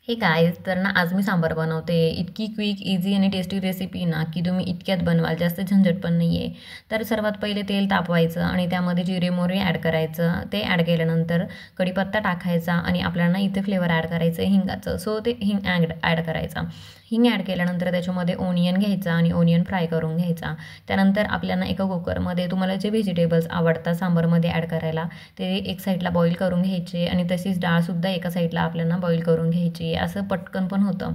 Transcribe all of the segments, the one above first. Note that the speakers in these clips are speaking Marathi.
हे गाईज तर ना आज मी सांबार बनवते. इतकी क्विक, इझी आणि टेस्टी रेसिपी ना की तुम्ही इतक्यात बनवाल, जास्त झंझट पण नाही आहे. तर सर्वात पहिले तेल तापवायचं आणि त्यामध्ये जिरे मोहरी ॲड करायचं. ते ॲड केल्यानंतर कढीपत्ता टाकायचा आणि आपल्याला इथे फ्लेवर ॲड करायचं आहे हिंगाचं. सो ते हिंग ॲड करायचा. हिंग ॲड केल्यानंतर त्याच्यामध्ये ओनियन घ्यायचा आणि ओनियन फ्राय करून घ्यायचा. त्यानंतर आपल्याला एका कुकरमध्ये तुम्हाला जे व्हेजिटेबल्स आवडतात सांबारमध्ये ॲड करायला ते एक साईडला बॉईल करून घ्यायचे आणि तशीच डाळसुद्धा एका साईडला आपल्याला बॉईल करून घ्यायची. असं पटकन पण होतं.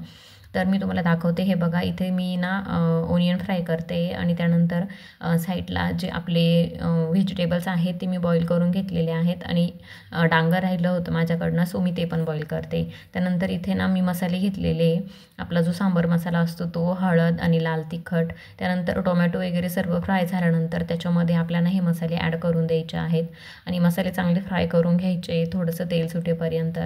तर मी तुम्हाला दाखवते. हे बघा इथे मी ना ओनियन फ्राय करते आणि त्यानंतर साईडला जे आपले व्हेजिटेबल्स आहेत ते मी बॉईल करून घेतलेले आहेत आणि डांगर राहिलं होतं माझ्याकडनं, सो मी ते पण बॉईल करते. त्यानंतर इथे ना मी मसाले घेतलेले. आपला जो सांबार मसाला असतो तो, हळद आणि लाल तिखट. त्यानंतर टोमॅटो वगैरे सर्व फ्राय झाल्यानंतर त्याच्यामध्ये आपल्याला हे मसाले ॲड करून द्यायचे आहेत आणि मसाले चांगले फ्राय करून घ्यायचे थोडंसं तेल सुटेपर्यंत.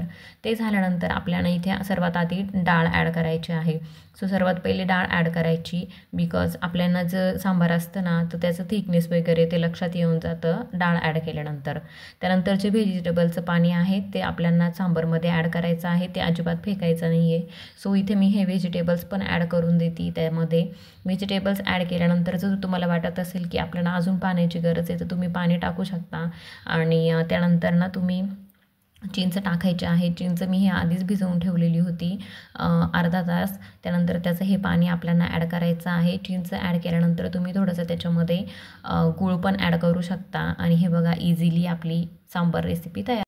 ते झाल्यानंतर आपल्याला इथे सर्वात आधी डाळ ॲड करायची आहे. सो सर्वात पहिले डाळ ॲड करायची, बिकॉज आपल्याला जर सांबार असतं ना तर त्याचं थिकनेस वगैरे ते लक्षात येऊन जातं डाळ ॲड केल्यानंतर. त्यानंतर जे व्हेजिटेबलचं पाणी आहे ते आपल्याला सांबारमध्ये ॲड करायचं आहे. ते अजिबात फेकायचं नाही आहे. सो इथे मी हे व्हेजिटेबल्स पण ॲड करून देते त्यामध्ये. व्हेजिटेबल्स ॲड केल्यानंतर जर तुम्हाला वाटत असेल की आपल्याला अजून पाण्याची गरज आहे तर तुम्ही पाणी टाकू शकता. आणि त्यानंतर ना तुम्ही चिंच टाकायची आहे. चिंच मी ही आधीच भिजवून ठेवलेली होती अर्धा तास. त्यानंतर त्याचं हे पाणी आपल्याला ॲड करायचं आहे. चिंच ॲड केल्यानंतर तुम्ही थोडंसं त्याच्यामध्ये गूळ पण ॲड करू शकता आणि हे बघा इझिली आपली सांबार रेसिपी तयार.